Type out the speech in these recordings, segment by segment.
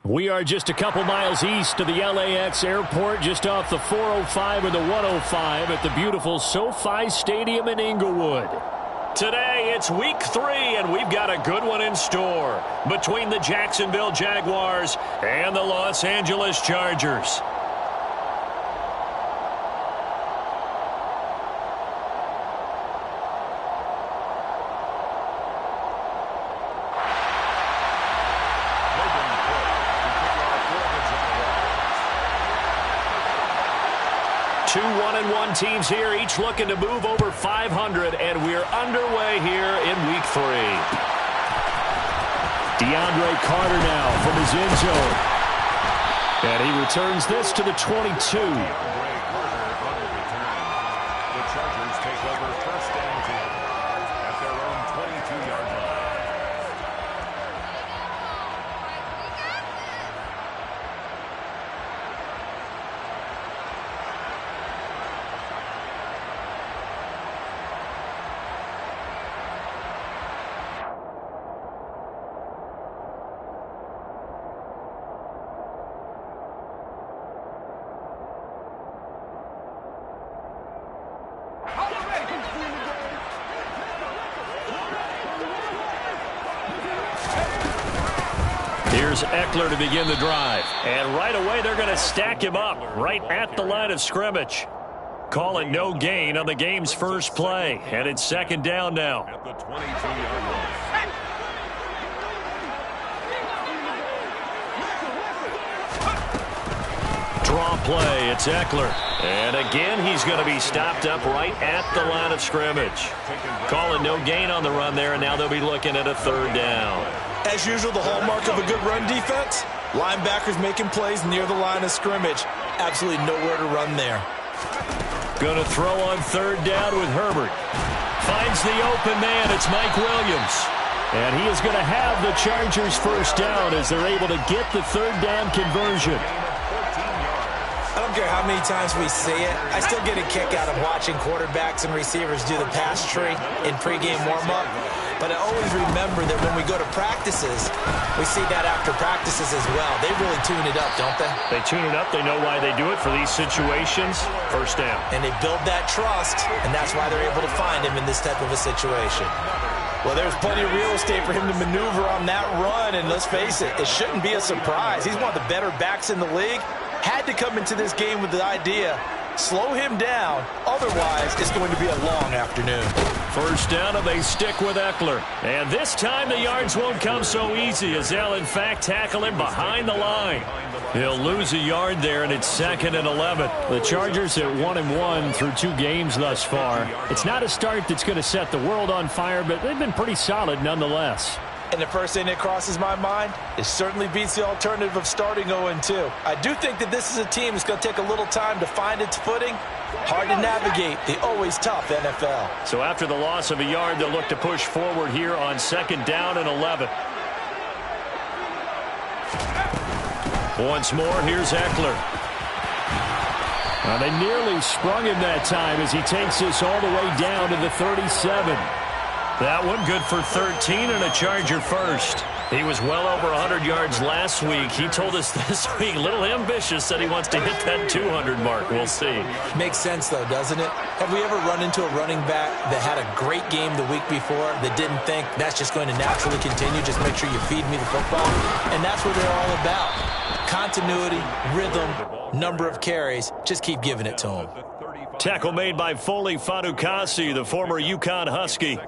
We are just a couple miles east of the LAX airport, just off the 405 and the 105 at the beautiful SoFi Stadium in Inglewood. Today, it's week 3, and we've got a good one in store between the Jacksonville Jaguars and the Los Angeles Chargers. Two 1-1 teams here, each looking to move over 500, and we're underway here in week 3. DeAndre Carter now from his end zone. And he returns this to the 22. The Chargers take over first down at their own 22-yard line. Here's Eckler to begin the drive. And right away, they're going to stack him up right at the line of scrimmage. Calling no gain on the game's first play. And it's second down now. At the 22-yard line. Draw play. It's Eckler. And again, he's going to be stopped up right at the line of scrimmage. Calling no gain on the run there, and now they'll be looking at a third down. As usual, the hallmark of a good run defense, linebackers making plays near the line of scrimmage. Absolutely nowhere to run there. Going to throw on third down with Herbert. Finds the open man. It's Mike Williams. And he is going to have the Chargers first down as they're able to get the third down conversion. I don't care how many times we see it. I still get a kick out of watching quarterbacks and receivers do the pass tree in pregame warm-up. But I always remember that when we go to practices, we see that after practices as well. They really tune it up, don't they? They tune it up. They know why they do it for these situations. First down. And they build that trust, and that's why they're able to find him in this type of a situation. Well, there's plenty of real estate for him to maneuver on that run, and let's face it, it shouldn't be a surprise. He's one of the better backs in the league. Had to come into this game with the idea, slow him down, otherwise it's going to be a long afternoon. First down, and they stick with Eckler. And this time the yards won't come so easy as they'll, in fact, tackle him behind the line. He'll lose a yard there, and it's 2nd and 11. The Chargers at 1-1 through 2 games thus far. It's not a start that's going to set the world on fire, but they've been pretty solid nonetheless. And the first thing that crosses my mind, it certainly beats the alternative of starting 0-2. I do think that this is a team that's going to take a little time to find its footing. Hard to navigate the always tough NFL. So after the loss of a yard, they'll look to push forward here on 2nd down and 11. Once more, here's Eckler. They nearly sprung him that time as he takes this all the way down to the 37. That one good for 13 and a Charger first. He was well over 100 yards last week. He told us this week, a little ambitious, said he wants to hit that 200 mark. We'll see. Makes sense, though, doesn't it? Have we ever run into a running back that had a great game the week before that didn't think that's just going to naturally continue? Just make sure you feed me the football. And that's what they're all about. Continuity, rhythm, number of carries. Just keep giving it to him. Tackle made by Foley Fadukasi, the former UConn Husky.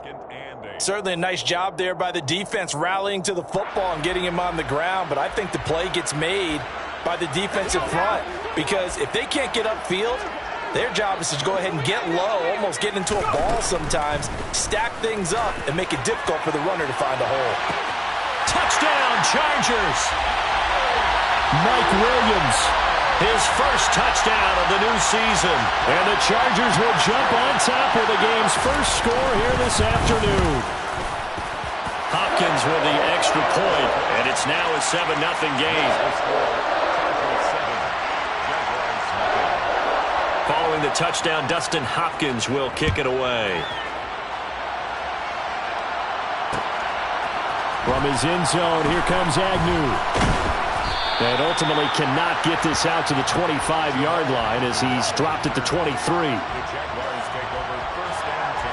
Certainly a nice job there by the defense rallying to the football and getting him on the ground, but I think the play gets made by the defensive front because if they can't get upfield, their job is to go ahead and get low, almost get into a ball sometimes, stack things up, and make it difficult for the runner to find a hole. Touchdown, Chargers! Mike Williams, his first touchdown of the new season. And the Chargers will jump on top with the game's first score here this afternoon. Hopkins with the extra point, and it's now a 7-0 game. Following the touchdown, Dustin Hopkins will kick it away. From his end zone, here comes Agnew. And ultimately cannot get this out to the 25-yard line as he's dropped at the 23. The Jaguars take over 1st and 10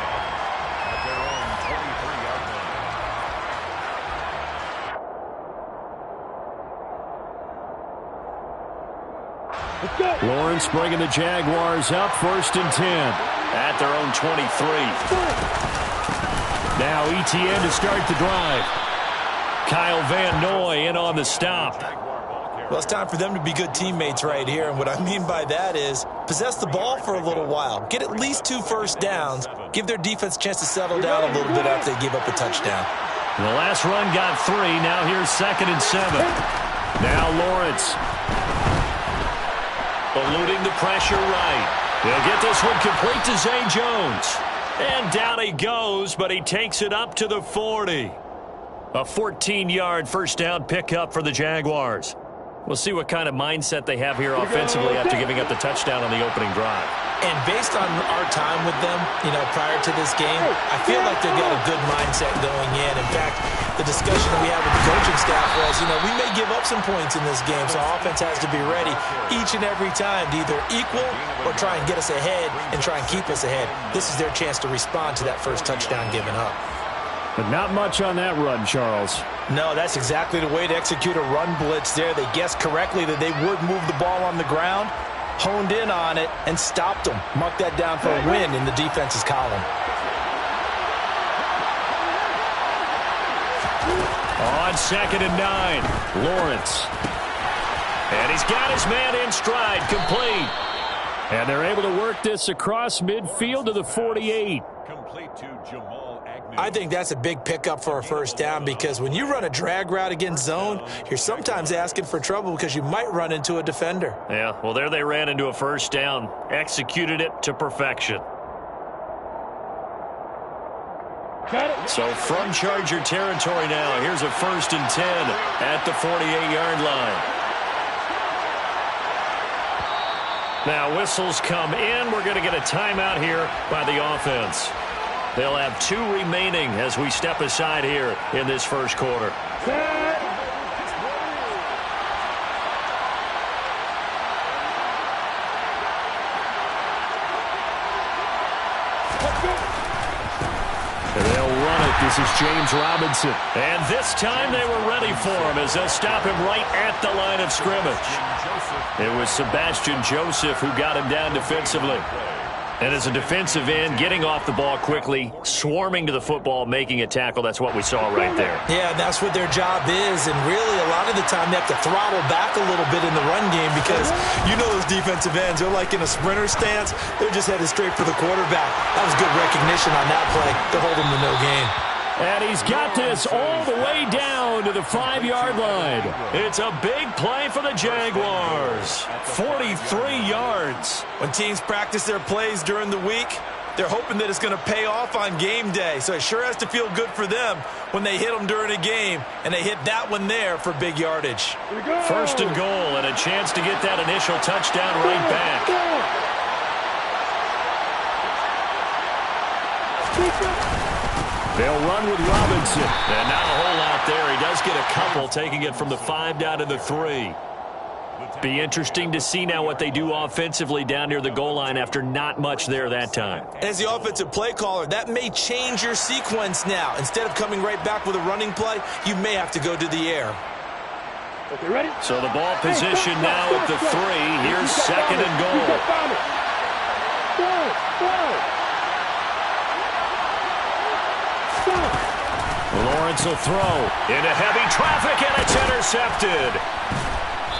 at their own 23-yard line. Let's go. Lawrence bringing the Jaguars up 1st and 10 at their own 23. Now ETN to start the drive. Kyle Van Noy in on the stop. Well, it's time for them to be good teammates right here. And what I mean by that is possess the ball for a little while. Get at least 2 first downs. Give their defense a chance to settle down a little bit after they give up a touchdown. The last run got 3. Now here's 2nd and 7. Now Lawrence. Eluding the pressure right. He'll get this one complete to Zay Jones. And down he goes, but he takes it up to the 40. A 14-yard first down pickup for the Jaguars. We'll see what kind of mindset they have here offensively after giving up the touchdown on the opening drive. And based on our time with them, prior to this game, I feel like they've got a good mindset going in. In fact, the discussion that we had with the coaching staff was, we may give up some points in this game, so our offense has to be ready each and every time to either equal or try and get us ahead and try and keep us ahead. This is their chance to respond to that first touchdown given up. But not much on that run, Charles. No, that's exactly the way to execute a run blitz there. They guessed correctly that they would move the ball on the ground, honed in on it, and stopped them. Mark that down for a win in the defense's column. On 2nd and 9, Lawrence. And he's got his man in stride, complete. And they're able to work this across midfield to the 48. Complete to Jamal. I think that's a big pickup for a first down because when you run a drag route against zone, you're sometimes asking for trouble because you might run into a defender. Yeah, well, there they ran into a first down. Executed it to perfection. So from Charger territory now, here's a 1st and 10 at the 48-yard line. Now whistles come in. We're going to get a timeout here by the offense. They'll have 2 remaining as we step aside here in this first quarter. And they'll run it. This is James Robinson. And this time they were ready for him as they'll stop him right at the line of scrimmage. It was Sebastian Joseph who got him down defensively. And as a defensive end, getting off the ball quickly, swarming to the football, making a tackle, that's what we saw right there. Yeah, that's what their job is. And really, a lot of the time, they have to throttle back a little bit in the run game because those defensive ends, they're like in a sprinter stance. They're just headed straight for the quarterback. That was good recognition on that play to hold them to no gain. And he's got this all the way down to the 5-yard line. It's a big play for the Jaguars. 43 yards. When teams practice their plays during the week, they're hoping that it's going to pay off on game day. So it sure has to feel good for them when they hit them during a game, and they hit that one there for big yardage. 1st and goal, and a chance to get that initial touchdown right back. They'll run with Robinson. And not a whole lot there. He does get a couple, taking it from the 5 down to the 3. Be interesting to see now what they do offensively down near the goal line after not much there that time. As the offensive play caller, that may change your sequence now. Instead of coming right back with a running play, you may have to go to the air. Okay, ready? So the ball position now at the 3. Here's 2nd and goal. Lawrence will throw into heavy traffic, and it's intercepted.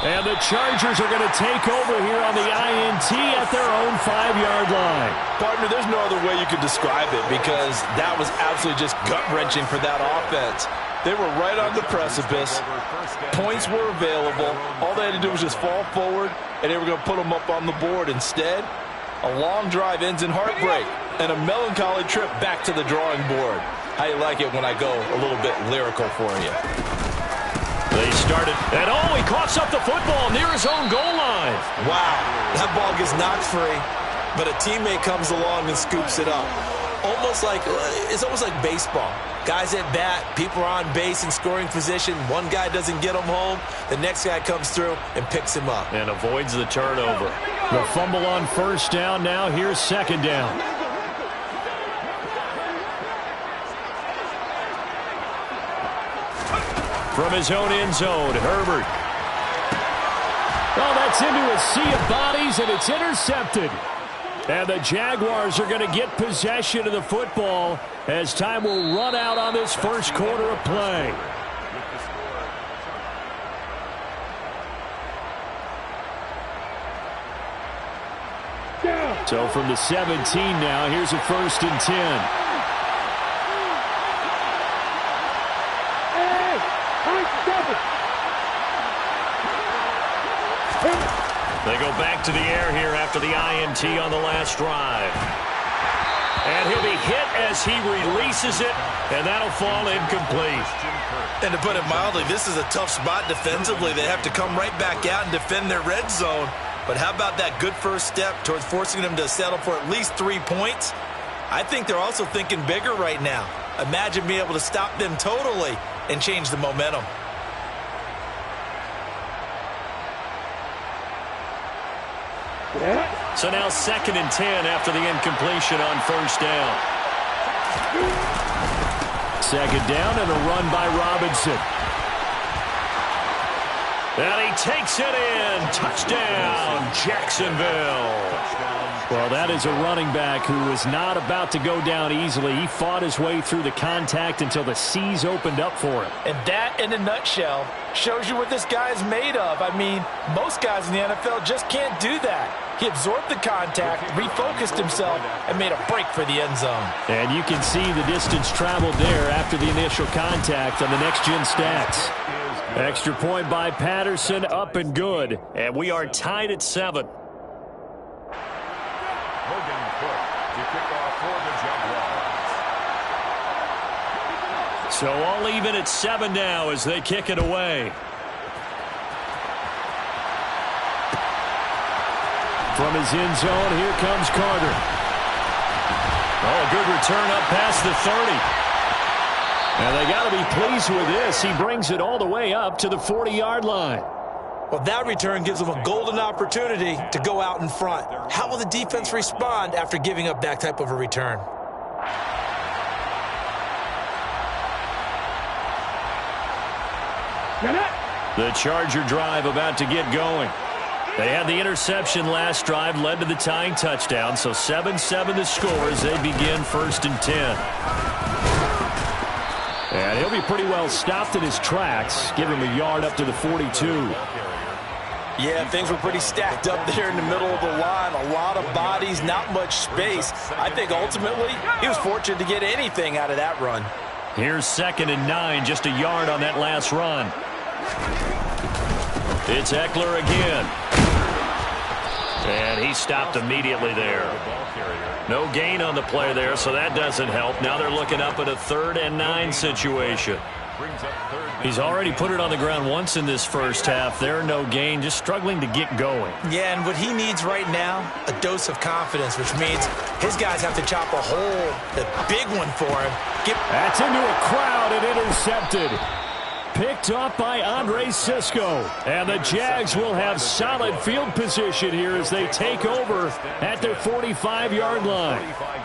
And the Chargers are going to take over here on the INT at their own 5-yard line. Partner, there's no other way you could describe it because that was absolutely just gut-wrenching for that offense. They were right on the precipice. Points were available. All they had to do was just fall forward, and they were going to put them up on the board. Instead, a long drive ends in heartbreak and a melancholy trip back to the drawing board. How you like it when I go a little bit lyrical for you? They started, and he coughs up the football near his own goal line. Wow, that ball gets knocked free, but a teammate comes along and scoops it up. It's almost like baseball. Guys at bat, people are on base in scoring position. One guy doesn't get him home. The next guy comes through and picks him up. And avoids the turnover. The fumble on first down now. Here's second down. From his own end zone, Herbert. Oh, that's into a sea of bodies, and it's intercepted. And the Jaguars are going to get possession of the football as time will run out on this first quarter of play. So from the 17 now, here's a 1st and 10. They go back to the air here after the INT on the last drive. And he'll be hit as he releases it, and that'll fall incomplete. And to put it mildly, this is a tough spot defensively. They have to come right back out and defend their red zone. But how about that good first step towards forcing them to settle for at least 3 points? I think they're also thinking bigger right now. Imagine being able to stop them totally and change the momentum. So now 2nd and 10 after the incompletion on first down. 2nd down and a run by Robinson. And he takes it in. Touchdown, Jacksonville. Well, that is a running back who is not about to go down easily. He fought his way through the contact until the seas opened up for him. And that, in a nutshell, shows you what this guy is made of. I mean, most guys in the NFL just can't do that. He absorbed the contact, refocused himself, and made a break for the end zone. And you can see the distance traveled there after the initial contact on the next-gen stats. Extra point by Patterson, up and good. And we are tied at 7. So all even at 7 now as they kick it away. From his end zone, here comes Carter. Oh, a good return up past the 30. And they got to be pleased with this. He brings it all the way up to the 40-yard line. Well, that return gives them a golden opportunity to go out in front. How will the defense respond after giving up that type of a return? The Charger drive about to get going. They had the interception last drive, led to the tying touchdown, so 7-7 the score as they begin 1st and 10. And he'll be pretty well stopped in his tracks. Give him a yard up to the 42. Yeah, things were pretty stacked up there in the middle of the line. A lot of bodies, not much space. I think ultimately he was fortunate to get anything out of that run. Here's 2nd and 9, just a yard on that last run. It's Eckler again. And he stopped immediately there. No gain on the play there, so that doesn't help. Now they're looking up at a 3rd and 9 situation. He's already put it on the ground once in this first half. There, no gain, just struggling to get going. Yeah, and what he needs right now, a dose of confidence, which means his guys have to chop a hole, a big one for him. That's into a crowd and intercepted. Picked up by Andre Sisco. And the Jags will have solid field position here as they take over at their 45-yard line.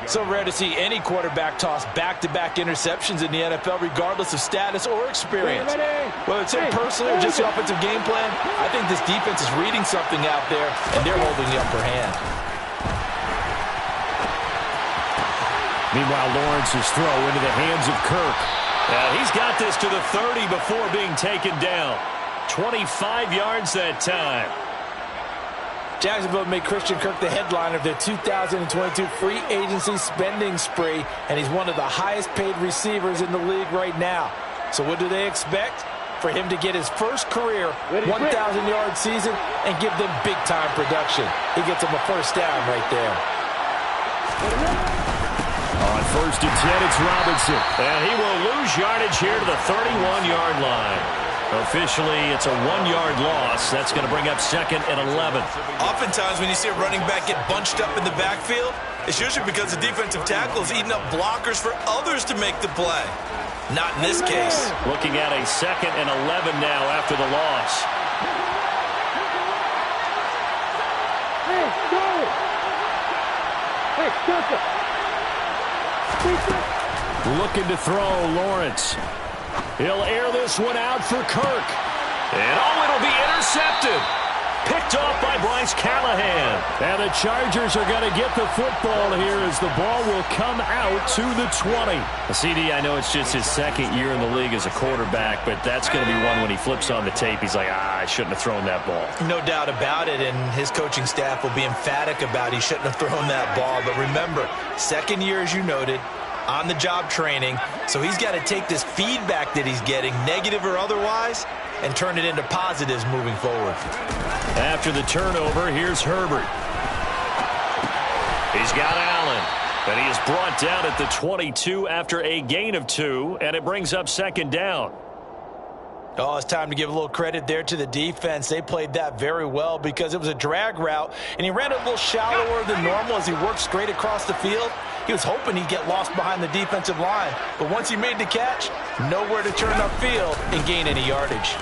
So rare to see any quarterback toss back-to-back interceptions in the NFL, regardless of status or experience. Whether it's him personally or just the offensive game plan, I think this defense is reading something out there, and they're holding the upper hand. Meanwhile, Lawrence's throw into the hands of Kirk. He's got this to the 30 before being taken down. 25 yards that time. Jacksonville made Christian Kirk the headliner of their 2022 free agency spending spree, and he's one of the highest paid receivers in the league right now. So what do they expect? For him to get his first career 1,000-yard season and give them big-time production. He gets them a first down right there. On 1st and 10, it's Robinson. And he will lose yardage here to the 31-yard line. Officially, it's a 1-yard loss. That's going to bring up 2nd and 11. Oftentimes, when you see a running back get bunched up in the backfield, it's usually because the defensive tackle is eating up blockers for others to make the play. Not in this case. Looking at a 2nd and 11 now after the loss. Looking to throw, Lawrence. He'll air this one out for Kirk. And it'll be intercepted. Picked off by Bryce Callahan. And the Chargers are going to get the football here as the ball will come out to the 20. CD, I know it's just his 2nd year in the league as a quarterback, but that's going to be one when he flips on the tape. He's like, I shouldn't have thrown that ball. No doubt about it, and his coaching staff will be emphatic about he shouldn't have thrown that ball. But remember, 2nd year, as you noted, on-the-job training, so he's got to take this feedback that he's getting, negative or otherwise, and turn it into positives moving forward. After the turnover, here's Herbert. He's got Allen, and he is brought down at the 22 after a gain of 2, and it brings up 2nd down. Oh, it's time to give a little credit there to the defense. They played that very well because it was a drag route, and he ran a little shallower than normal as he worked straight across the field. He was hoping he'd get lost behind the defensive line, but once he made the catch, nowhere to turn upfield and gain any yardage.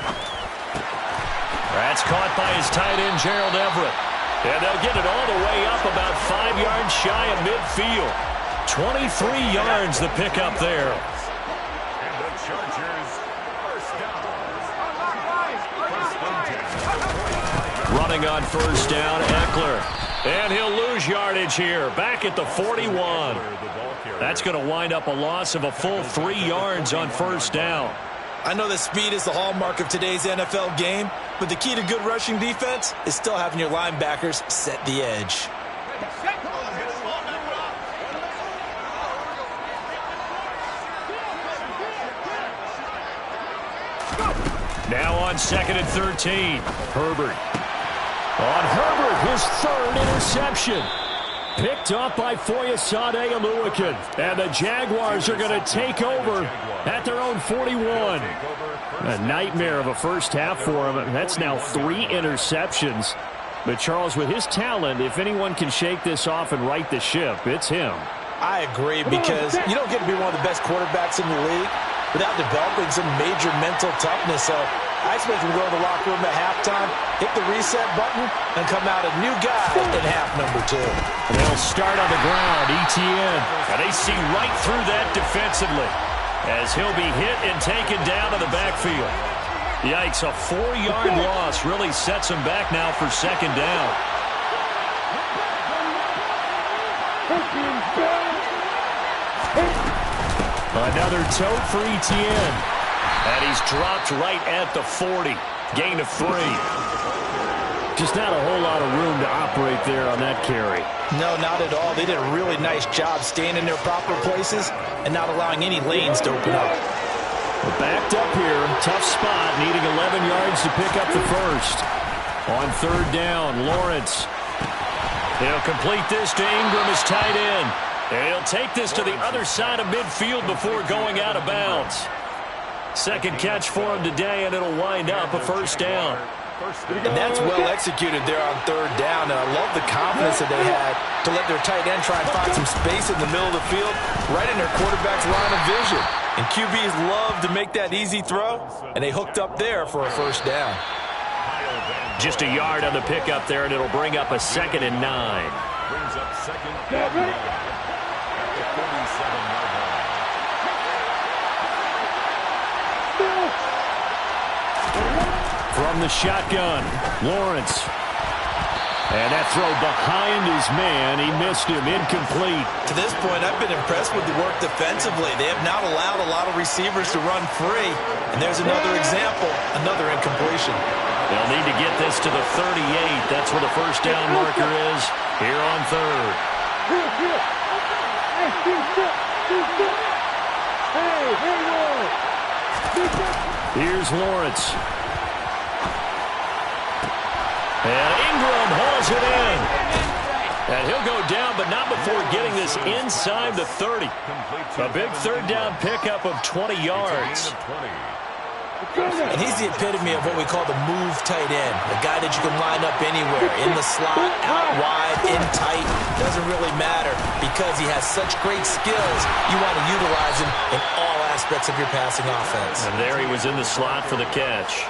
That's caught by his tight end, Gerald Everett. And they'll get it all the way up about 5 yards shy of midfield. 23 yards the pickup there. And the Chargers first down. Running on first down, Eckler. And he'll lose yardage here, back at the 41. That's going to wind up a loss of a full 3 yards on first down. I know that speed is the hallmark of today's NFL game, but the key to good rushing defense is still having your linebackers set the edge. Now on 2nd and 13, Herbert. On Herbert, his 3rd interception. Picked up by Foyesade Oluwakin. And the Jaguars are going to take over at their own 41. A nightmare of a first half for him. That's now 3 interceptions. But Charles, with his talent, if anyone can shake this off and right the ship, it's him. I agree, because you don't get to be one of the best quarterbacks in the league without developing some major mental toughness. So I expect him to go to the locker room at halftime, hit the reset button, and come out a new guy in half number 2. They'll start on the ground, Etienne. And they see right through that defensively as he'll be hit and taken down to the backfield. Yikes, a 4-yard loss really sets him back now for 2nd down. Another tote for Etienne. And he's dropped right at the 40. Gain of 3. Just not a whole lot of room to operate there on that carry. No, not at all. They did a really nice job staying in their proper places and not allowing any lanes to open up. We're backed up here. Tough spot, needing 11 yards to pick up the first. On 3rd down, Lawrence. He'll complete this to Ingram, his tight end. And he'll take this to the other side of midfield before going out of bounds. 2nd catch for him today, and it'll wind up a first down. And that's well executed there on 3rd down. And I love the confidence that they had to let their tight end try and find some space in the middle of the field, right in their quarterback's line of vision. And QBs love to make that easy throw, and they hooked up there for a first down. Just a yard on the pickup there, and it'll bring up a 2nd and 9. Brings up 2nd and 9 at the 47-yard line. From the shotgun, Lawrence. And that throw behind his man. He missed him. Incomplete. To this point, I've been impressed with the work defensively. They have not allowed a lot of receivers to run free. And there's another example, another incompletion. They'll need to get this to the 38. That's where the first down marker is here on 3rd. Here's Lawrence. And Ingram hauls it in. And he'll go down, but not before getting this inside the 30. A big 3rd down pickup of 20 yards. And he's the epitome of what we call the move tight end. A guy that you can line up anywhere, in the slot, out wide, in tight. Doesn't really matter because he has such great skills. You want to utilize him in all aspects of your passing offense. And there he was in the slot for the catch.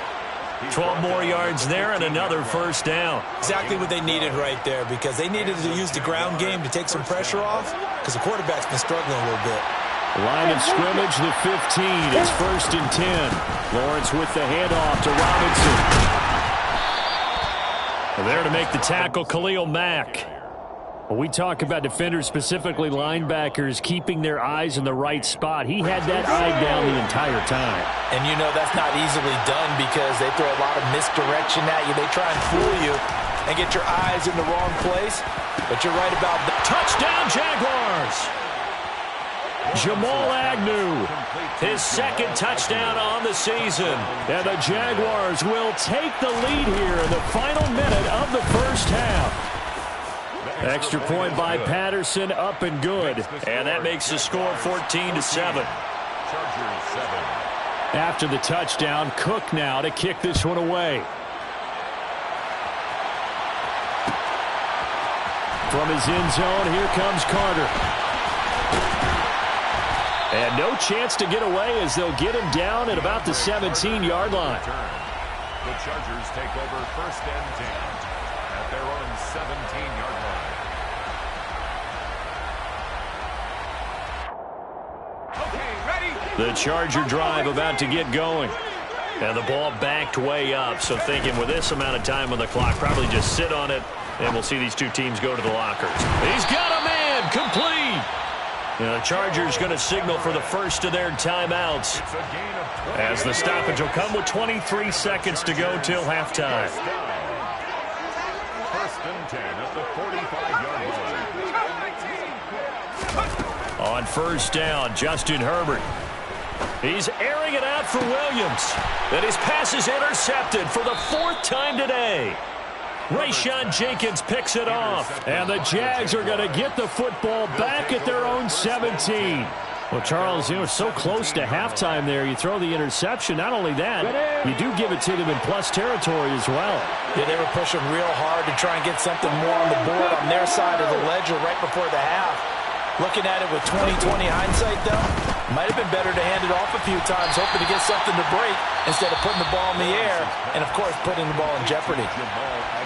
12 more yards there and another first down. Exactly what they needed right there because they needed to use the ground game to take some pressure off because the quarterback's been struggling a little bit. Line of scrimmage, the 15. It's 1st and 10. Lawrence with the handoff to Robinson. And there to make the tackle, Khalil Mack. When we talk about defenders, specifically linebackers, keeping their eyes in the right spot, he had that eye down the entire time. And you know that's not easily done because they throw a lot of misdirection at you. They try and fool you and get your eyes in the wrong place. But you're right about the touchdown, Jaguars. Jamal Agnew, his second touchdown on the season. And the Jaguars will take the lead here in the final minute of the first half. Extra point by Patterson, up and good. And that makes the score 14-7. After the touchdown, Cook now to kick this one away. From his end zone, here comes Carter. And no chance to get away as they'll get him down at about the 17-yard line. The Chargers take over 1st and 10 at their own 17-yard line. The Charger drive about to get going. And the ball backed way up. So thinking with this amount of time on the clock, probably just sit on it. And we'll see these two teams go to the lockers. He's got a man complete. And the Chargers going to signal for the first of their timeouts. As the stoppage will come with 23 seconds to go till halftime. 1st and 10 at the 45-yard line. On first down, Justin Herbert. He's airing it out for Williams. And his pass is intercepted for the 4th time today. Rayshawn Jenkins picks it off. And the Jags are going to get the football back at their own 17. Well, Charles, you know, so close to halftime there. You throw the interception. Not only that, you do give it to them in plus territory as well. Yeah, they were pushing real hard to try and get something more on the board on their side of the ledger right before the half. Looking at it with 20/20 hindsight, though, might have been better to hand it off a few times, hoping to get something to break instead of putting the ball in the air and, of course, putting the ball in jeopardy.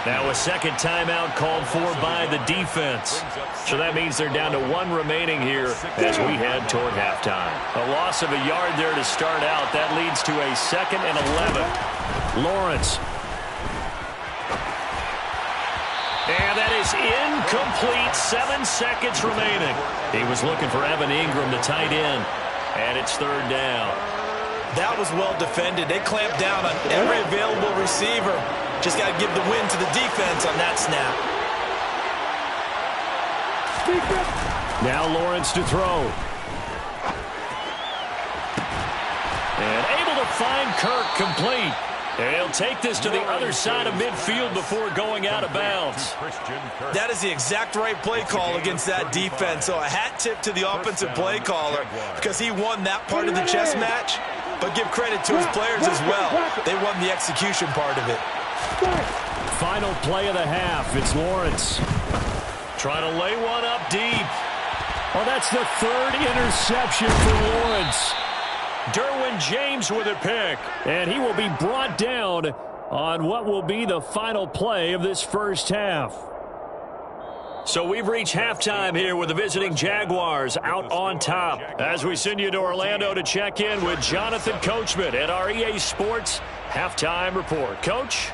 Now a second timeout called for by the defense. So that means they're down to 1 remaining here as we head toward halftime. A loss of a yard there to start out. That leads to a 2nd and 11. Lawrence. And that is incomplete. 7 seconds remaining. He was looking for Evan Ingram, the tight end. And it's 3rd down. That was well defended. They clamped down on every available receiver. Just got to give the win to the defense on that snap. Now Lawrence to throw. And able to find Kirk complete. And he'll take this to the other side of midfield before going out of bounds. That is the exact right play call against that defense. So a hat tip to the offensive play caller because he won that part of the chess match. But give credit to his players as well. They won the execution part of it. Final play of the half. It's Lawrence. Trying to lay one up deep. Oh, that's the 3rd interception for Lawrence. Derwin James with a pick. And he will be brought down on what will be the final play of this first half. So we've reached halftime here with the visiting Jaguars out on top. As we send you to Orlando to check in with Jonathan Coachman at our EA Sports Halftime Report. Coach?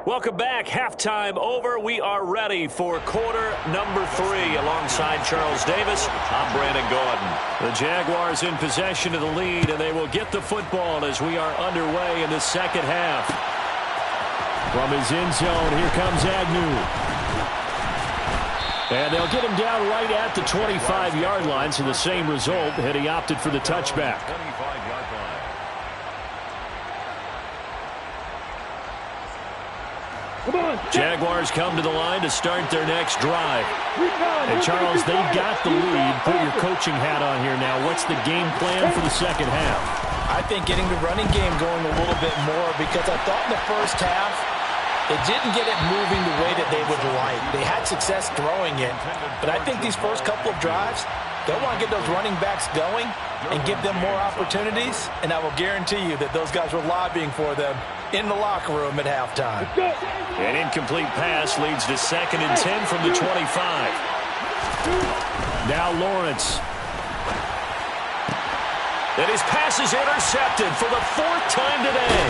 Welcome back. Halftime over. We are ready for quarter number 3. Alongside Charles Davis, I'm Brandon Gaudin. The Jaguars in possession of the lead, and they will get the football as we are underway in the second half. From his end zone, here comes Agnew. And they'll get him down right at the 25-yard line, so the same result had he opted for the touchback. 25-yard line. Jaguars come to the line to start their next drive. And Charles, they got the lead. Put your coaching hat on here now. What's the game plan for the second half? I think getting the running game going a little bit more, because I thought in the first half they didn't get it moving the way that they would like. They had success throwing it, but I think these first couple of drives, they'll want to get those running backs going and give them more opportunities, and I will guarantee you that those guys were lobbying for them in the locker room at halftime. An incomplete pass leads to 2nd and 10 from the 25. Now Lawrence. And his pass is intercepted for the 4th time today.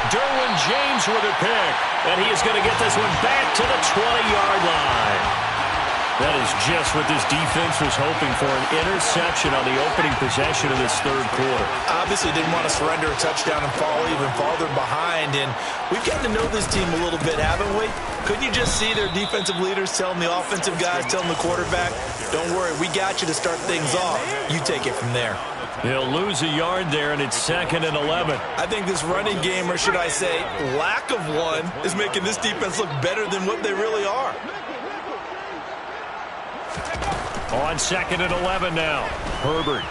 Derwin James with a pick, and he is going to get this one back to the 20-yard line. That is just what this defense was hoping for, an interception on the opening possession of this third quarter. Obviously didn't want to surrender a touchdown and fall even farther behind, and we've gotten to know this team a little bit, haven't we? Couldn't you just see their defensive leaders telling the offensive guys, telling the quarterback, don't worry, we got you to start things off. You take it from there. He'll lose a yard there, and it's 2nd and 11. I think this running game, or should I say lack of one, is making this defense look better than what they really are. On 2nd and 11 now. Herbert.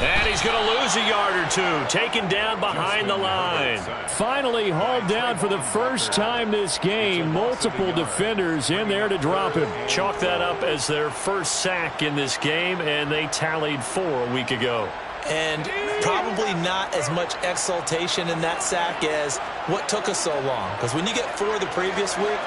And he's going to lose a yard or two. Taken down behind the line. Finally hauled down for the first time this game. Multiple defenders in there to drop him. Chalk that up as their first sack in this game, and they tallied 4 a week ago. And probably not as much exultation in that sack as what took us so long. Because when you get 4 the previous week,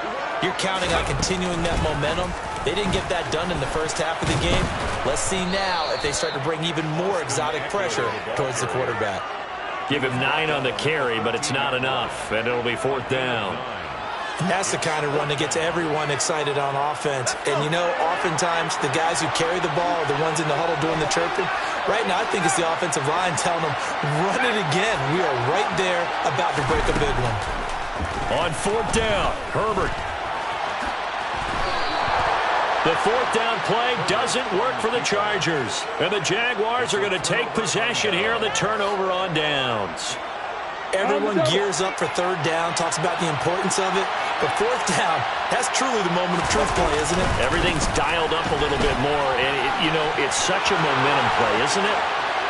you're counting on continuing that momentum. They didn't get that done in the first half of the game. Let's see now if they start to bring even more exotic pressure towards the quarterback. Give him 9 on the carry, but it's not enough, and it'll be 4th down. And that's the kind of run that gets everyone excited on offense. And, you know, oftentimes the guys who carry the ball are the ones in the huddle doing the chirping. Right now, I think it's the offensive line telling them, run it again. We are right there about to break a big one. On 4th down, Herbert. The 4th down play doesn't work for the Chargers. And the Jaguars are going to take possession here on the turnover on downs. Everyone gears up for 3rd down, talks about the importance of it. But 4th down, that's truly the moment of truth play, isn't it? Everything's dialed up a little bit more. And, it's such a momentum play, isn't it?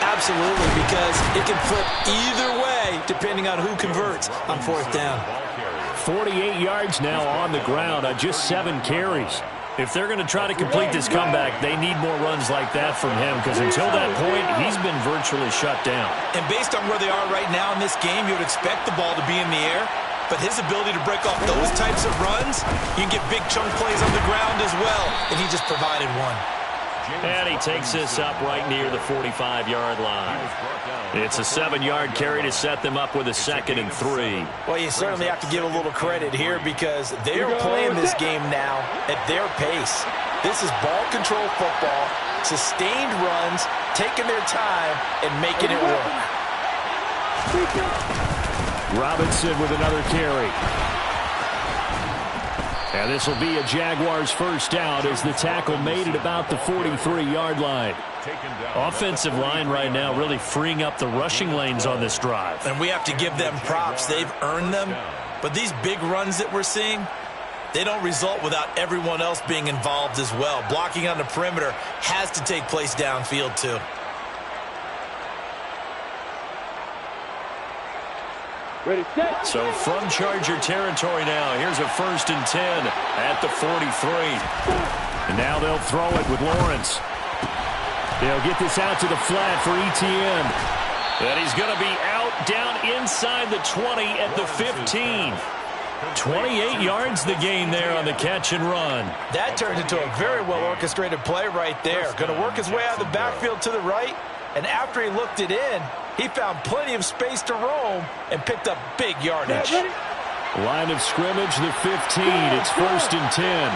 Absolutely, because it can flip either way depending on who converts on 4th down. 48 yards now on the ground on just 7 carries. If they're going to try to complete this comeback, they need more runs like that from him, because until that point, he's been virtually shut down. And based on where they are right now in this game, you would expect the ball to be in the air. But his ability to break off those types of runs, you can get big chunk plays on the ground as well. And he just provided one. And he takes this up right near the 45-yard line. It's a 7-yard carry to set them up with a 2nd and 3. Well, you certainly have to give a little credit here, because they are playing this game now at their pace. This is ball control football, sustained runs, taking their time, and making it work. Robinson with another carry. And this will be a Jaguars first down as the tackle made it about the 43-yard line. Offensive line right now really freeing up the rushing lanes on this drive. And we have to give them props. They've earned them. But these big runs that we're seeing, they don't result without everyone else being involved as well. Blocking on the perimeter has to take place downfield too. Ready, set. So from Charger territory now, here's a 1st and 10 at the 43. And now they'll throw it with Lawrence. They'll get this out to the flat for Etienne. And he's going to be out down inside the 20 at the 15. 28 yards the gain there on the catch and run. That turned into a very well-orchestrated play right there. Going to work his way out of the backfield to the right. And after he looked it in, he found plenty of space to roam and picked up big yardage. Line of scrimmage, the 15. It's 1st and 10.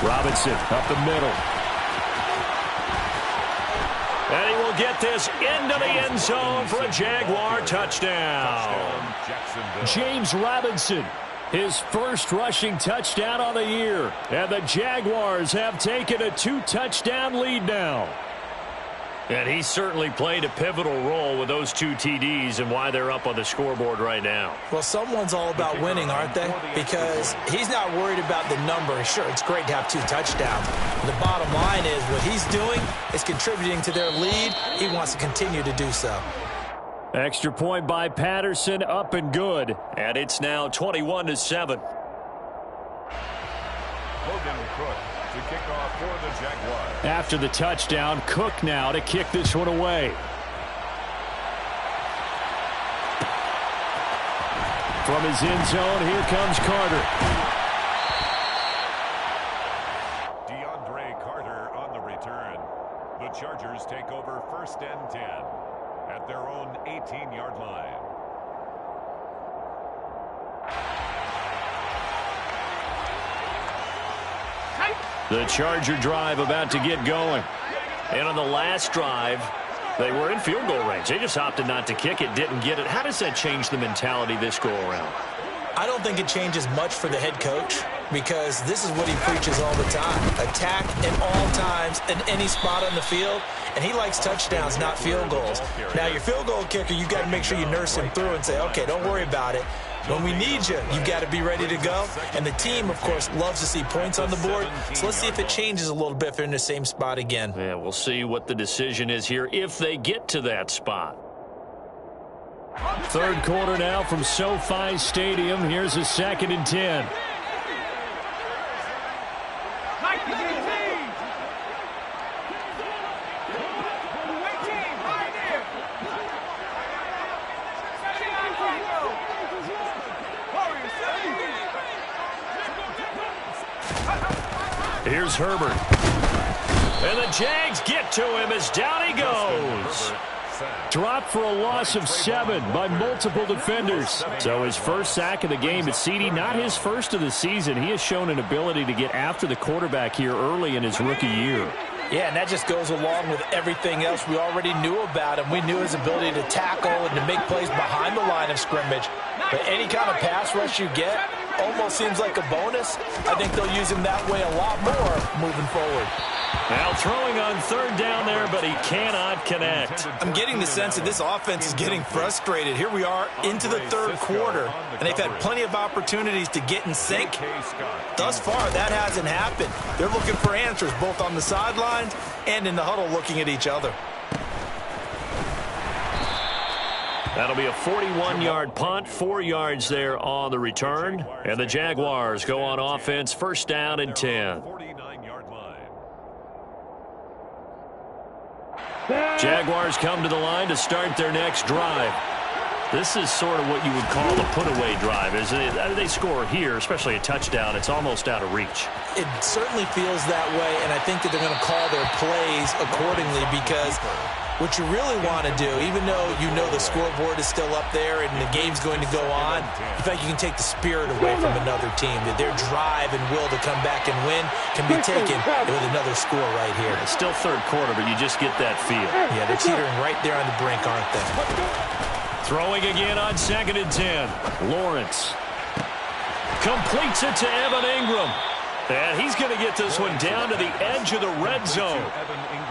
Robinson up the middle. And he will get this into the end zone for a Jaguar touchdown. James Robinson, his first rushing touchdown on the year. And the Jaguars have taken a 2-touchdown lead now. And he certainly played a pivotal role with those 2 TDs and why they're up on the scoreboard right now. Well, someone's all about winning, aren't they? Because he's not worried about the number. Sure, it's great to have 2 touchdowns. The bottom line is what he's doing is contributing to their lead. He wants to continue to do so. Extra point by Patterson, up and good. And it's now 21-7. Logan Cook to kick off for the Jaguars. After the touchdown, Cook now to kick this one away. From his end zone, here comes Carter. DeAndre Carter on the return. The Chargers take over 1st and 10 at their own 18-yard line. The Charger drive about to get going. And on the last drive, they were in field goal range. They just opted not to kick it, didn't get it. How does that change the mentality this go around? I don't think it changes much for the head coach because this is what he preaches all the time. Attack at all times in any spot on the field, and he likes touchdowns, not field goals. Now, your field goal kicker, you've got to make sure you nurse him through and say, okay, don't worry about it. When we need you, you've got to be ready to go. And the team, of course, loves to see points on the board. So let's see if it changes a little bit if they're in the same spot again. Yeah, we'll see what the decision is here if they get to that spot. Third quarter now from SoFi Stadium. Here's a 2nd and 10. Here's Herbert. And the Jags get to him as down he goes. Dropped for a loss of 7 by multiple defenders. So his first sack of the game at CD, not his first of the season. He has shown an ability to get after the quarterback here early in his rookie year. Yeah, and that just goes along with everything else we already knew about him. We knew his ability to tackle and to make plays behind the line of scrimmage. But any kind of pass rush you get almost seems like a bonus. I think they'll use him that way a lot more moving forward. Now throwing on 3rd down there, but he cannot connect. I'm getting the sense that this offense is getting frustrated. Here we are into the 3rd quarter, and they've had plenty of opportunities to get in sync. Thus far, that hasn't happened. They're looking for answers both on the sidelines and in the huddle looking at each other. That'll be a 41-yard punt, 4 yards there on the return. And the Jaguars go on offense, 1st down and 10. Jaguars come to the line to start their next drive. This is sort of what you would call a put-away drive. They score here, especially a touchdown, it's almost out of reach. It certainly feels that way, and I think that they're going to call their plays accordingly because what you really want to do, even though you know the scoreboard is still up there and the game's going to go on, in fact, you can take the spirit away from another team. That their drive and will to come back and win can be taken with another score right here. It's still 3rd quarter, but you just get that feel. Yeah, they're teetering right there on the brink, aren't they? Throwing again on 2nd and 10. Lawrence completes it to Evan Ingram. And he's going to get this one down to the edge of the red zone.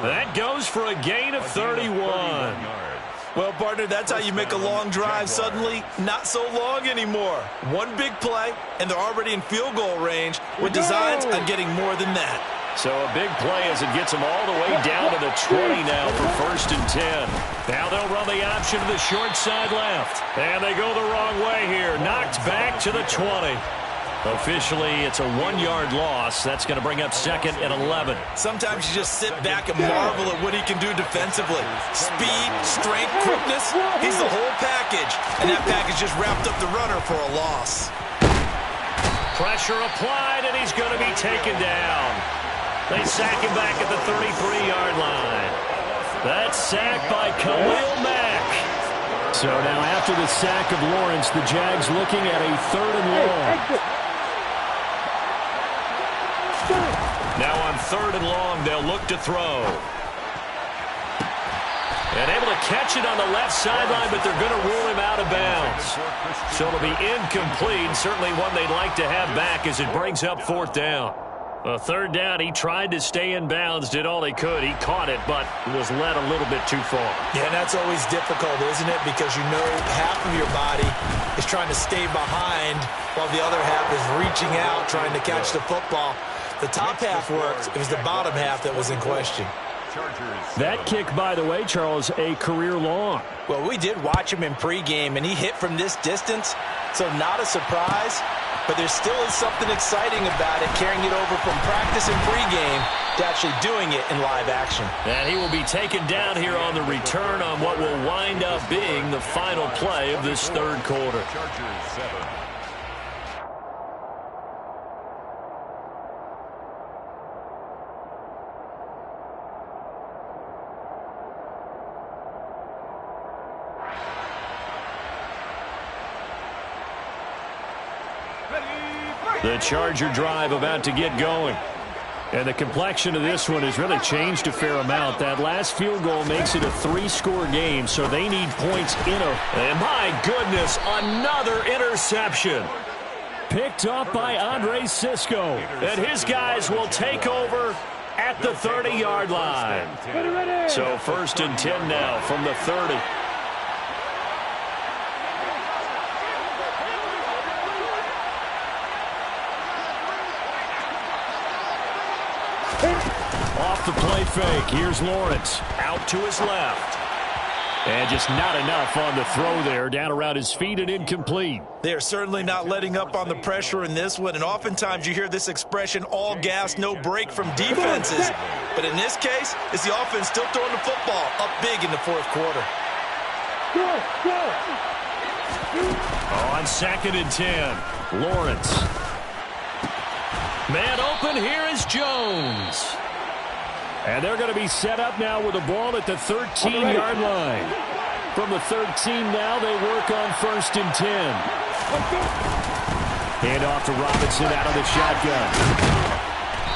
That goes for a gain of 31. Well, partner, that's how you make a long drive suddenly not so long anymore. One big play, and they're already in field goal range with designs on getting more than that. So a big play as it gets them all the way down to the 20 now for 1st and 10. Now they'll run the option to the short side left. And they go the wrong way here. Knocked back to the 20. Officially, it's a 1-yard loss. That's going to bring up 2nd and 11. Sometimes you just sit back and marvel at what he can do defensively. Speed, strength, quickness, he's the whole package. And that package just wrapped up the runner for a loss. Pressure applied, and he's going to be taken down. They sack him back at the 33-yard line. That's sacked by Khalil Mack. So now after the sack of Lawrence, the Jags looking at a 3rd and long. Now on 3rd and long, they'll look to throw. And able to catch it on the left sideline, but they're going to rule him out of bounds. So it'll be incomplete, certainly one they'd like to have back as it brings up 4th down. A third down, he tried to stay in bounds, did all he could. He caught it, but was led a little bit too far. Yeah, and that's always difficult, isn't it? Because you know half of your body is trying to stay behind while the other half is reaching out, trying to catch the football. The top half worked. It was the bottom half that was in question. That kick, by the way, Charles, a career long. Well, we did watch him in pregame, and he hit from this distance, so not a surprise. But there still is something exciting about it, carrying it over from practice and pregame to actually doing it in live action. And he will be taken down here on the return on what will wind up being the final play of this third quarter. Chargers 7. The Charger drive about to get going. And the complexion of this one has really changed a fair amount. That last field goal makes it a 3-score game, so they need points in a... And my goodness, another interception. Picked up by Andre Sisco. And his guys will take over at the 30-yard line. So 1st and 10 now from the 30. Off the play fake. Here's Lawrence. Out to his left. And just not enough on the throw there. Down around his feet and incomplete. They're certainly not letting up on the pressure in this one. And oftentimes you hear this expression, all gas, no break from defenses. But in this case, it's the offense still throwing the football up big in the fourth quarter. On 2nd and 10. Lawrence. Man open, here is Jones. And they're going to be set up now with the ball at the 13-yard line. From the 13 now, they work on 1st and 10. Hand off to Robinson out of the shotgun.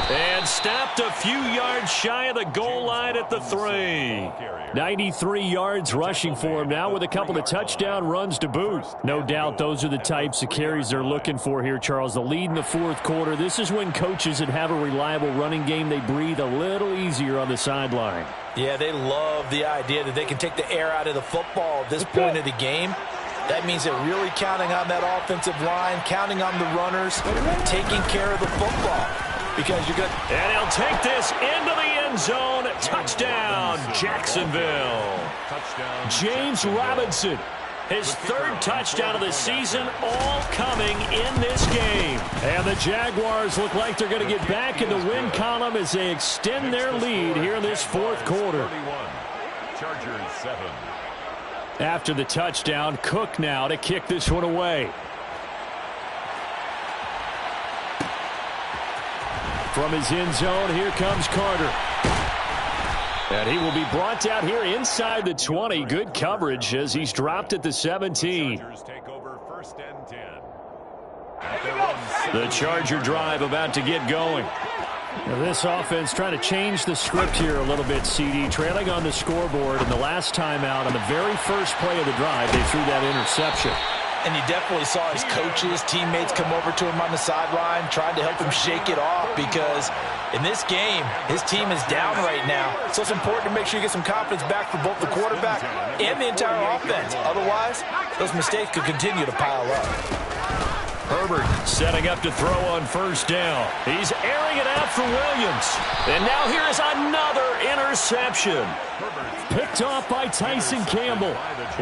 And stopped a few yards shy of the goal line at the 3. 93 yards rushing for him now with a couple of touchdown runs to boot. No doubt those are the types of carries they're looking for here, Charles. The lead in the fourth quarter. This is when coaches that have a reliable running game, they breathe a little easier on the sideline. Yeah, they love the idea that they can take the air out of the football at this point of the game. That means they're really counting on that offensive line, counting on the runners, taking care of the football. Because you're good. And he'll take this into the end zone. Touchdown, Jacksonville. James Robinson, his 3rd touchdown of the season, all coming in this game. And the Jaguars look like they're going to get back in the win column as they extend their lead here in this fourth quarter. Chargers 7. After the touchdown, Cook now to kick this one away. From his end zone, here comes Carter. And he will be brought out here inside the 20. Good coverage as he's dropped at the 17. Take over 1st and 10. The Charger drive about to get going. Now this offense trying to change the script here a little bit, CD. Trailing on the scoreboard, and the last time out on the very first play of the drive, they threw that interception. And you definitely saw his coaches, teammates come over to him on the sideline, trying to help him shake it off because in this game, his team is down right now. So it's important to make sure you get some confidence back for both the quarterback and the entire offense. Otherwise, those mistakes could continue to pile up. Herbert setting up to throw on 1st down. He's airing it out for Williams. And now here is another interception. Picked off by Tyson Campbell.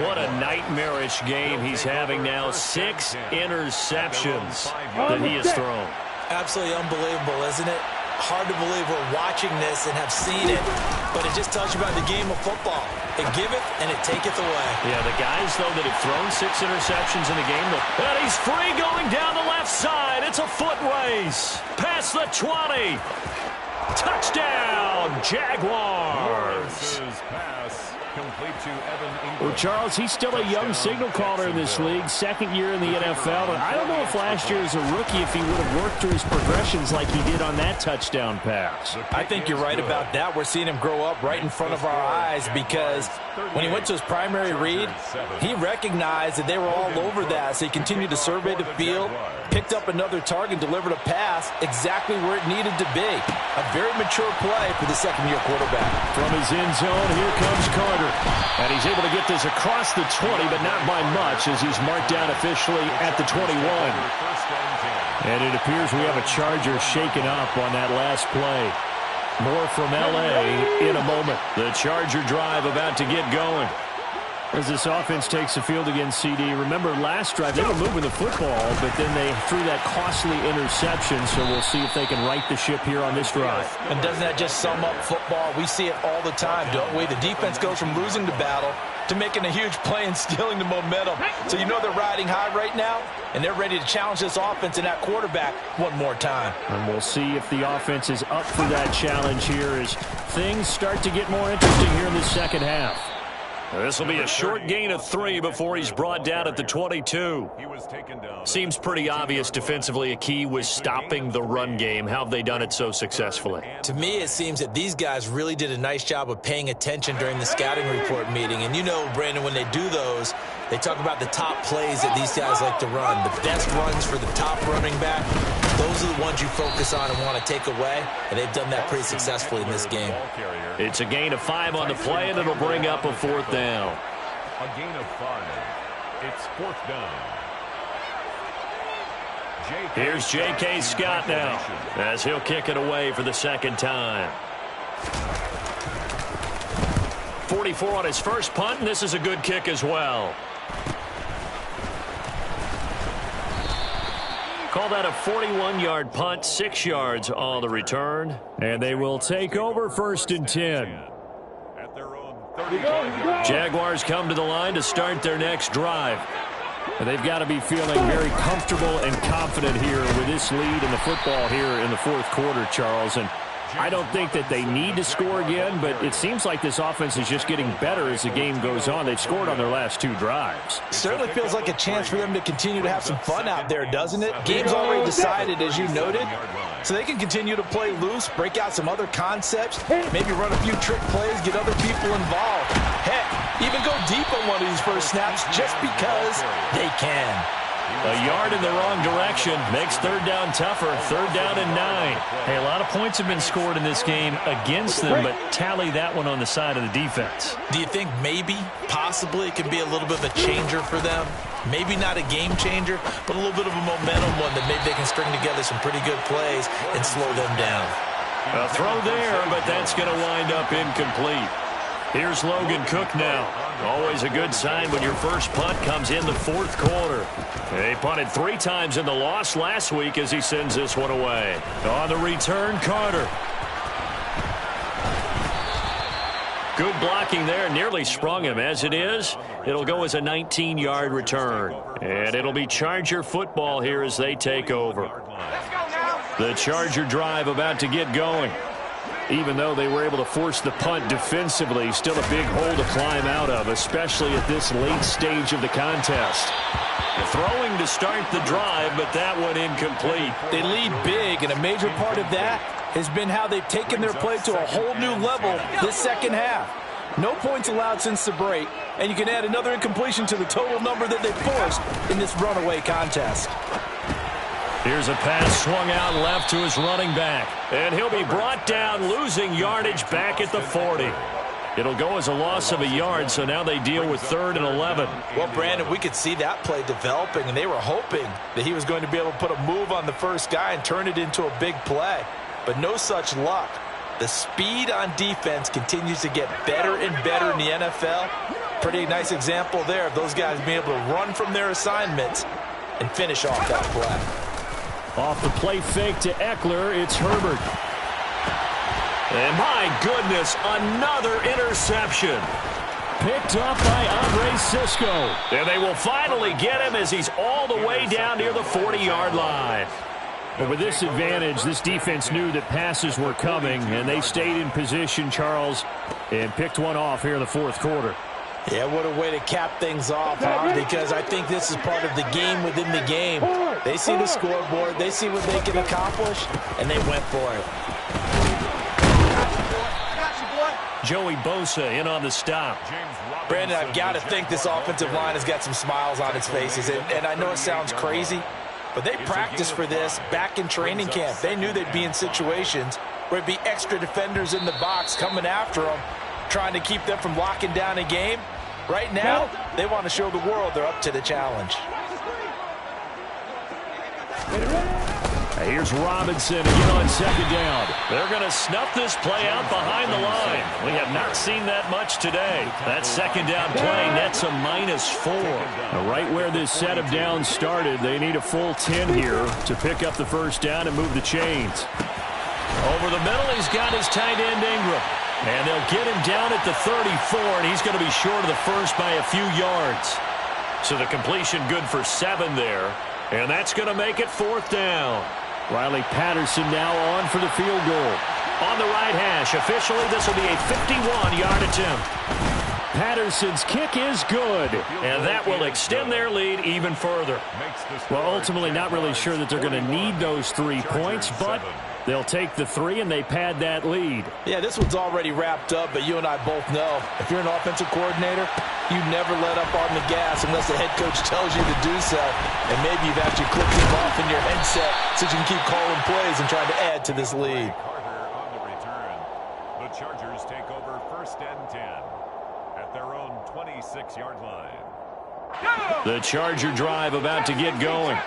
What a nightmarish game he's having now. 6 interceptions that he has thrown. Absolutely unbelievable, isn't it? Hard to believe we're watching this and have seen it, but it just tells you about the game of football. It giveth and it taketh away. Yeah, the guys, though, that have thrown 6 interceptions in the game, and he's free going down the left side. It's a foot race. Past the 20. Touchdown, Jaguars. Pass complete to Evan Well, Charles, he's still a young signal caller in this league, second year in the NFL. And I don't know if last year as a rookie if he would have worked through his progressions like he did on that touchdown pass. I think you're right about that. We're seeing him grow up right in front of our eyes because when he went to his primary read, he recognized that they were all over that. So he continued to survey the field, picked up another target, delivered a pass exactly where it needed to be. A very mature play for the second-year quarterback. From his end zone, here comes Carter. And he's able to get this across the 20, but not by much as he's marked down officially at the 21. And it appears we have a Charger shaken up on that last play. More from L.A. in a moment. The Charger drive about to get going. As this offense takes the field against CD, remember last drive they were moving the football, but then they threw that costly interception, so we'll see if they can right the ship here on this drive. And doesn't that just sum up football? We see it all the time, don't we? The defense goes from losing the battle to making a huge play and stealing the momentum. So you know they're riding high right now, and they're ready to challenge this offense and that quarterback one more time. And we'll see if the offense is up for that challenge here as things start to get more interesting here in the second half. This will be a short gain of 3 before he's brought down at the 22. Seems pretty obvious defensively a key was stopping the run game. How have they done it so successfully? To me, it seems that these guys really did a nice job of paying attention during the scouting report meeting. And you know, Brandon, when they do those, they talk about the top plays that these guys like to run. The best runs for the top running back, those are the ones you focus on and want to take away. And they've done that pretty successfully in this game. It's a gain of 5 on the play, and it'll bring up a 4th down. A gain of 5. It's 4th down. Here's J.K. Scott now as he'll kick it away for the second time. 44 on his first punt, and this is a good kick as well. Call that a 41-yard punt, 6 yards on the return. And they will take over 1st and 10. Jaguars come to the line to start their next drive. And they've got to be feeling very comfortable and confident here with this lead in the football here in the 4th quarter, Charles. And I don't think that they need to score again, but it seems like this offense is just getting better as the game goes on. They've scored on their last 2 drives. Certainly feels like a chance for them to continue to have some fun out there, doesn't it? Game's already decided, as you noted, so they can continue to play loose, break out some other concepts, maybe run a few trick plays, get other people involved. Heck, even go deep on one of these first snaps just because they can. A yard in the wrong direction makes 3rd down tougher. 3rd down and 9. Hey, a lot of points have been scored in this game against them, but tally that one on the side of the defense. Do you think maybe, possibly, it can be a little bit of a changer for them? Maybe not a game changer, but a little bit of a momentum one that maybe they can string together some pretty good plays and slow them down. A throw there, but that's going to wind up incomplete. Here's Logan Cook now. Always a good sign when your first punt comes in the 4th quarter. They punted 3 times in the loss last week as he sends this one away. On the return, Carter. Good blocking there. Nearly sprung him. As it is, it'll go as a 19-yard return. And it'll be Charger football here as they take over. The Charger drive about to get going. Even though they were able to force the punt defensively, still a big hole to climb out of, especially at this late stage of the contest. Throwing to start the drive, but that one incomplete. They lead big, and a major part of that has been how they've taken their play to a whole new level this second half. No points allowed since the break, and you can add another incompletion to the total number that they forced in this runaway contest. Here's a pass swung out left to his running back. And he'll be brought down, losing yardage back at the 40. It'll go as a loss of a yard, so now they deal with 3rd and 11. Well, Brandon, we could see that play developing, and they were hoping that he was going to be able to put a move on the first guy and turn it into a big play. But no such luck. The speed on defense continues to get better and better in the NFL. Pretty nice example there of those guys being able to run from their assignments and finish off that play. Off the play fake to Eckler, it's Herbert. And my goodness, another interception. Picked up by Andre Cisco. And they will finally get him as he's all the way down near the 40-yard line. But with this advantage, this defense knew that passes were coming, and they stayed in position, Charles, and picked one off here in the 4th quarter. Yeah, what a way to cap things off, huh? Because I think this is part of the game within the game. They see the scoreboard, they see what they can accomplish, and they went for it. Joey Bosa in on the stop. Brandon, I've got to think this offensive line has got some smiles on its faces. And I know it sounds crazy, but they practiced for this back in training camp. They knew they'd be in situations where it'd be extra defenders in the box coming after them, trying to keep them from locking down a game. Right now, they want to show the world they're up to the challenge. Here's Robinson again on second down. They're going to snuff this play out behind the line. We have not seen that much today. That second down play nets a -4. Right where this set of downs started, they need a full 10 here to pick up the first down and move the chains. Over the middle, he's got his tight end Ingram. And they'll get him down at the 34, and he's going to be short of the first by a few yards. So the completion good for 7 there. And that's going to make it 4th down. Riley Patterson now on for the field goal. On the right hash, officially this will be a 51-yard attempt. Patterson's kick is good, and that will extend their lead even further. Well, ultimately not really sure that they're going to need those 3 points, but they'll take the 3 and they pad that lead. Yeah, this one's already wrapped up, but you and I both know if you're an offensive coordinator, you never let up on the gas unless the head coach tells you to do so. And maybe you've actually clicked it off in your headset so you can keep calling plays and trying to add to this lead. Carter on the return. The Chargers take over 1st and 10 at their own 26-yard line. The Charger drive about to get going.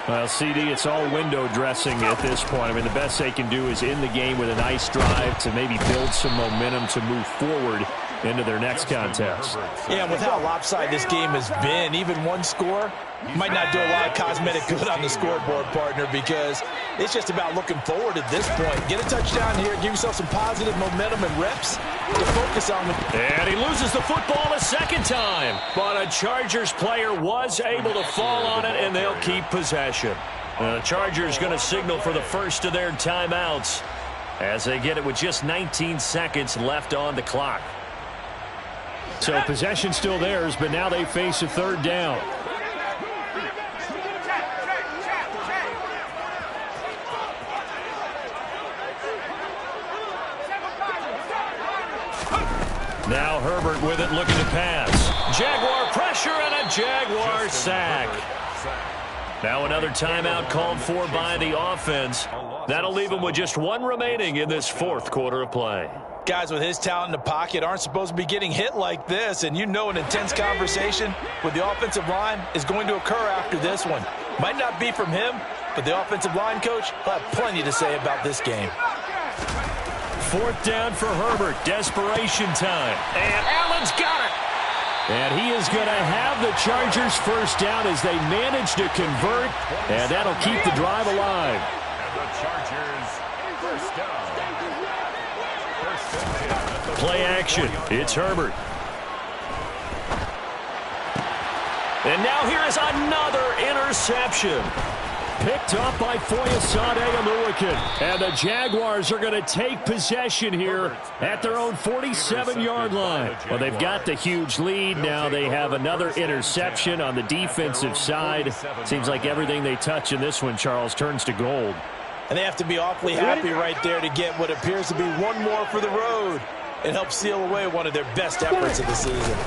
Well, CD, it's all window dressing at this point. I mean, the best they can do is end the game with a nice drive to maybe build some momentum to move forward into their next contest. Yeah, and with how lopsided this game has been, even one score might not do a lot of cosmetic good on the scoreboard, partner, because it's just about looking forward at this point. Get a touchdown here, give yourself some positive momentum and reps to focus on. And he loses the football a second time. But a Chargers player was able to fall on it, and they'll keep possession. The Chargers going to signal for the first of their timeouts as they get it with just 19 seconds left on the clock. So possession still theirs, but now they face a 3rd down. Now Herbert with it, looking to pass. Jaguar pressure and a Jaguar sack. Now another timeout called for by the offense. That'll leave him with just 1 remaining in this 4th quarter of play. Guys with his talent in the pocket aren't supposed to be getting hit like this, and you know an intense conversation with the offensive line is going to occur after this one. Might not be from him, but the offensive line coach will have plenty to say about this game. 4th down for Herbert. Desperation time. And Allen's got it. And he is going to have the Chargers first down as they manage to convert, and that'll keep the drive alive. And the Chargers first down. Play action. It's Herbert. And now here is another interception. Picked up by Foyesade Aluakin. And the Jaguars are going to take possession here at their own 47-yard line. Well, they've got the huge lead. Now they have another interception on the defensive side. Seems like everything they touch in this one, Charles, turns to gold. And they have to be awfully happy right there to get what appears to be one more for the road and help seal away one of their best efforts of the season.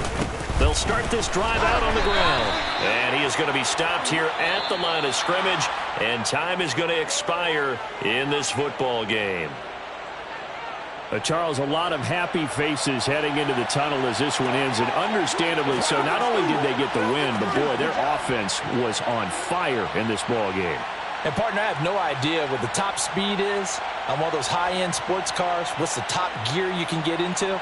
They'll start this drive out on the ground. And he is going to be stopped here at the line of scrimmage. And time is going to expire in this football game. Charles, a lot of happy faces heading into the tunnel as this one ends. And understandably so. Not only did they get the win, but boy, their offense was on fire in this ball game. And, partner, I have no idea what the top speed is on one of those high-end sports cars. What's the top gear you can get into?